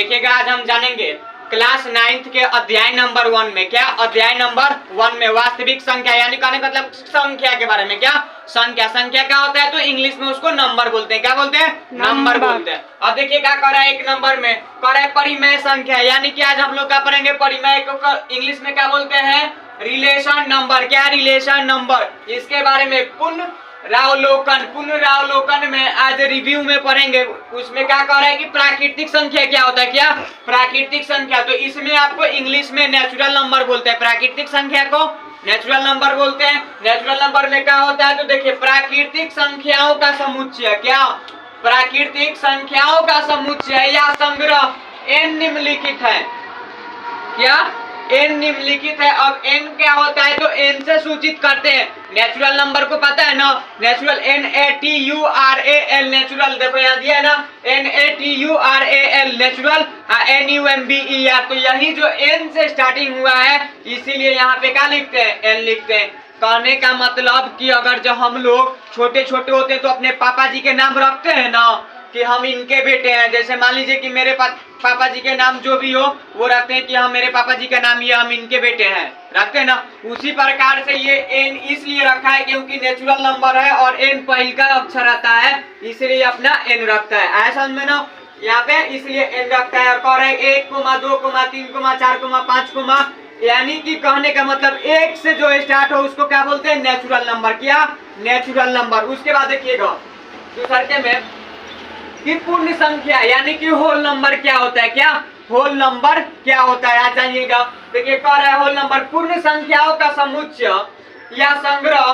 देखिएगा आज हम जानेंगे क्लास 9th के अध्याय नंबर 1 में, क्या अध्याय नंबर 1 में वास्तविक संख्या यानी कहने का मतलब संख्या के बारे में। क्या संख्या, संख्या क्या होता है तो इंग्लिश में उसको नंबर बोलते हैं। क्या बोलते हैं? नंबर बोलते हैं। अब देखिए क्या कर रहा है, एक नंबर में कर रहा है परिमेय संख्या, यानी कि आज हम लोग क्या पढ़ेंगे परिमेय को इंग्लिश में क्या बोलते हैं, रिलेशन नंबर। क्या रिलेशन नंबर, इसके बारे में पुनरावलोकन में आज रिव्यू में पढ़ेंगे। उसमें क्या कह रहा है कि प्राकृतिक संख्या क्या होता है, क्या प्राकृतिक संख्या, तो इसमें आपको इंग्लिश में नेचुरल नंबर बोलते हैं। प्राकृतिक संख्या को नेचुरल नंबर बोलते हैं। नेचुरल नंबर में क्या होता है तो देखिए प्राकृतिक संख्याओं का समुच्चय, क्या प्राकृतिक संख्याओं का समुच्चय या संग्रह n निम्नलिखित है। क्या n निम्नलिखित है। अब n क्या होता है तो n से सूचित करते हैं। नेचुरल नंबर को पता है ना, नेचुरल NATURAL नेचुरल, देखो यहाँ दिया है ना NATURAL नेचुरल, NUMBER, तो यही जो n से स्टार्टिंग हुआ है इसीलिए यहाँ पे क्या लिखते हैं, n लिखते हैं। कहने का मतलब कि अगर जब हम लोग छोटे छोटे होते हैं तो अपने पापा जी के नाम रखते हैं ना कि हम इनके बेटे हैं। जैसे मान लीजिए कि मेरे पापा जी के नाम जो भी हो वो रखते हैं कि हम मेरे पापा जी का नाम ये हम इनके बेटे हैं, रखते हैं ना। उसी प्रकार से ये n इसलिए रखा है क्योंकि नेचुरल नंबर है और n पहले का अक्षर आता है इसलिए अपना n रखता है। ऐसा समझ में ना, यहाँ पे इसलिए n रखता है। और कह रहे हैं 1, 2, 3, 4, 5, यानी कि कहने का मतलब एक से जो स्टार्ट हो उसको क्या बोलते हैं, नेचुरल नंबर। क्या नेचुरल नंबर। उसके बाद देखिएगा दूसरे में कि पूर्ण संख्या यानी कि होल नंबर क्या होता है। क्या होल नंबर क्या होता है, आ जाइएगा। देखिए कह रहा है होल नंबर पूर्ण संख्याओं का समुच्चय या संग्रह,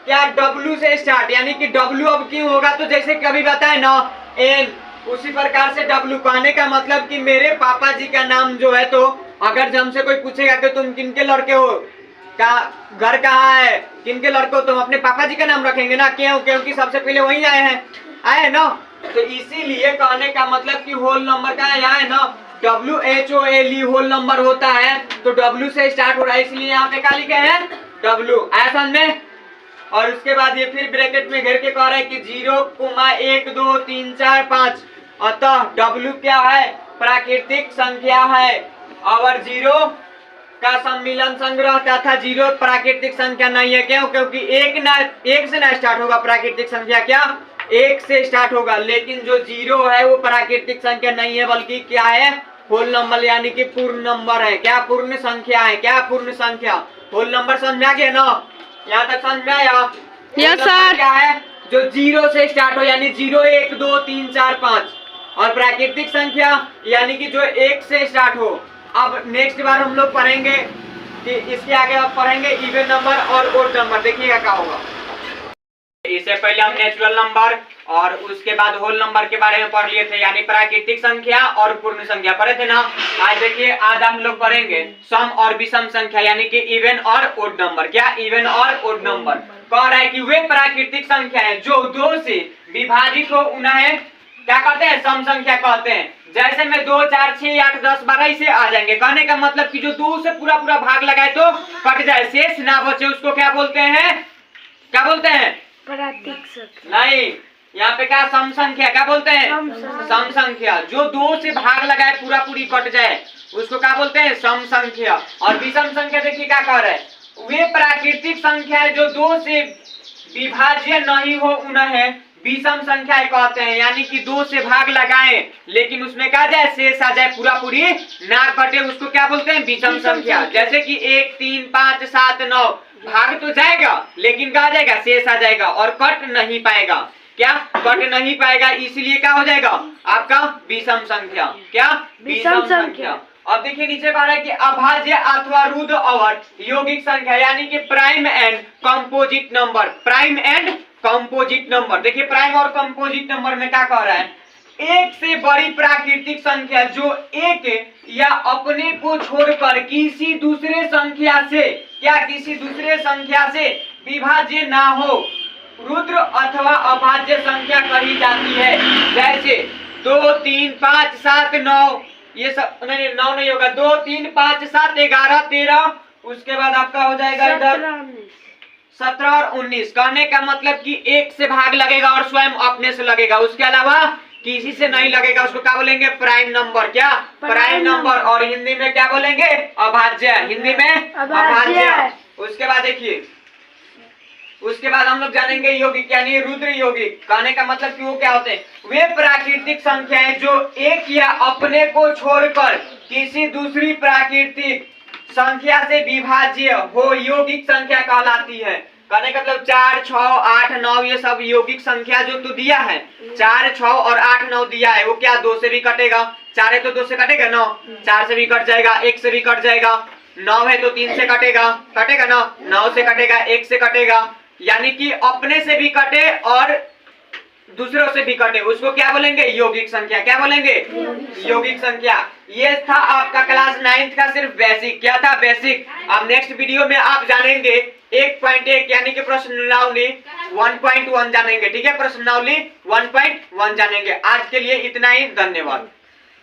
क्या W से स्टार्ट, यानी कि W अब क्यों होगा तो जैसे कभी बताए ना n, उसी प्रकार से W। कहने का मतलब कि मेरे पापा जी का नाम जो है, तो अगर हमसे कोई पूछेगा कि तुम किनके लड़के हो, का घर कहाँ है, किनके लड़के हो, तुम अपने पापा जी का नाम रखेंगे ना। क्यों? क्योंकि सबसे पहले वही आए ना, तो इसीलिए कहने का मतलब कि होल नंबर का यहाँ है ना WHOLE होल नंबर होता है, तो W से स्टार्ट हो रहा है इसलिए यहाँ पे क्या लिखे हैं W, ऐसा में। और उसके बाद ये फिर ब्रैकेट में घेर के कह रहा है कि 0, 1, 2, 3, 4, 5, अतः W क्या है, प्राकृतिक संख्या है। और 0 का सम्मिलन संग्रह तथा 0 प्राकृतिक संख्या नहीं है। क्यों? क्योंकि एक से ना स्टार्ट होगा प्राकृतिक संख्या, क्या 1 से स्टार्ट होगा, लेकिन जो 0 है वो प्राकृतिक संख्या नहीं है बल्कि क्या है, होल नंबर यानी कि पूर्ण नंबर है। क्या पूर्ण संख्या है, क्या पूर्ण संख्या। होल नंबर समझ में आ गया ना, यहाँ तक समझ में आया। Yes sir. क्या है जो 0 से स्टार्ट हो यानी 0, 1, 2, 3, 4, 5, और प्राकृतिक संख्या यानी कि जो 1 से स्टार्ट हो। अब नेक्स्ट बार हम लोग पढ़ेंगे कि इसके आगे अब पढ़ेंगे इवन नंबर और ओड नंबर, देखिएगा क्या होगा। इससे पहले हम नेचुरल नंबर और उसके बाद होल नंबर के बारे में पढ़ लिए थे, यानी प्राकृतिक संख्या और पूर्ण संख्या पढ़े थे ना। आज देखिए आज हम लोग पढ़ेंगे सम और विषम संख्या यानी कि इवन और ओड नंबर। क्या इवन और ओड नंबर। कह रहा है कि वे प्राकृतिक संख्या है जो 2 से विभाजित हो उन्हें क्या कहते हैं, सम संख्या कहते हैं। जैसे में 2, 4, 6, 8, 10, 12 से आ जाएंगे। कहने का मतलब कि जो 2 से पूरा भाग लगाए तो कट जाए, शेष ना बचे, उसको क्या बोलते हैं, क्या बोलते हैं, प्राकृतिक संख्या नहीं, यहाँ पे क्या सम संख्या, क्या बोलते हैं, सम संख्या। जो 2 से भाग लगाए पूरी कट जाए उसको क्या बोलते हैं, सम संख्या। और विषम संख्या देखिए क्या कह रहा है, वे प्राकृतिक संख्या है जो 2 से विभाज्य नहीं हो उन्हें विषम संख्या कहते हैं। यानी कि 2 से भाग लगाए लेकिन उसमें क्या जाए, शेष आ जाए, पूरी ना कटे, उसको क्या बोलते हैं, विषम संख्या। जैसे कि 1, 3, 5, 7, 9 भाग तो जाएगा लेकिन क्या जाएगा, शेष आ जाएगा और कट नहीं पाएगा। क्या कट नहीं पाएगा, इसलिए क्या हो जाएगा आपका विषम संख्या। क्या विषम संख्या। अब देखिए नीचे कह रहा है कि अभाज्य अथवा रुद्ध अवध यौगिक संख्या यानी कि prime and composite number. Prime and composite number, देखिए प्राइम और कंपोजिट नंबर में क्या कह रहा है, एक से बड़ी प्राकृतिक संख्या जो एक या अपने को छोड़कर किसी दूसरे संख्या से, क्या किसी दूसरे संख्या से विभाज्य ना हो, रुद्र अथवा अभाज्य संख्या कही जाती है। जैसे 2, 3, 5, 7, 9, ये सब नहीं, 9 नहीं होगा, 2, 3, 5, 7, 11, 13, उसके बाद आपका हो जाएगा इधर 17 और 19। कहने का मतलब कि 1 से भाग लगेगा और स्वयं अपने से लगेगा। उसके अलावा किसी से नहीं लगेगा उसको क्या बोलेंगे? Prime number. क्या? Prime number. और हिंदी में क्या बोलेंगे? अभाज्य। हिंदी में अभाज्य। उसके बाद देखिए, उसके बाद हम लोग जानेंगे यौगिक यानी रुद्र यौगिक। कहने का मतलब कि वो क्या होते हैं? वे प्राकृतिक संख्याएं जो एक या अपने को छोड़कर किसी दूसरी प्राकृतिक संख्या से विभाज्य हो यौगिक संख्या कहलाती है। कहने का मतलब 4, 6, 8, 9 ये सब यौगिक संख्या जो तू दिया है, 4, 6 और 8, 9 दिया है, वो क्या 2 से भी कटेगा? 4 है तो 2 से कटेगा 9, 4 से भी कट जाएगा, 1 से भी कट जाएगा, 9 है तो 3 से कटेगा, कटेगा ना, 9 से कटेगा, 1 से कटेगा, यानी कि अपने से भी कटे और दूसरों से भी कटे, उसको क्या बोलेंगे? यौगिक संख्या। क्या बोलेंगे? यौगिक संख्या। ये था आपका क्लास 9th का सिर्फ बेसिक। क्या था? बेसिक। अब नेक्स्ट वीडियो में आप जानेंगे 1.1 यानी कि प्रश्नावली 1.1 जानेंगे। ठीक है, प्रश्नावली 1.1 जानेंगे। आज के लिए इतना ही, धन्यवाद।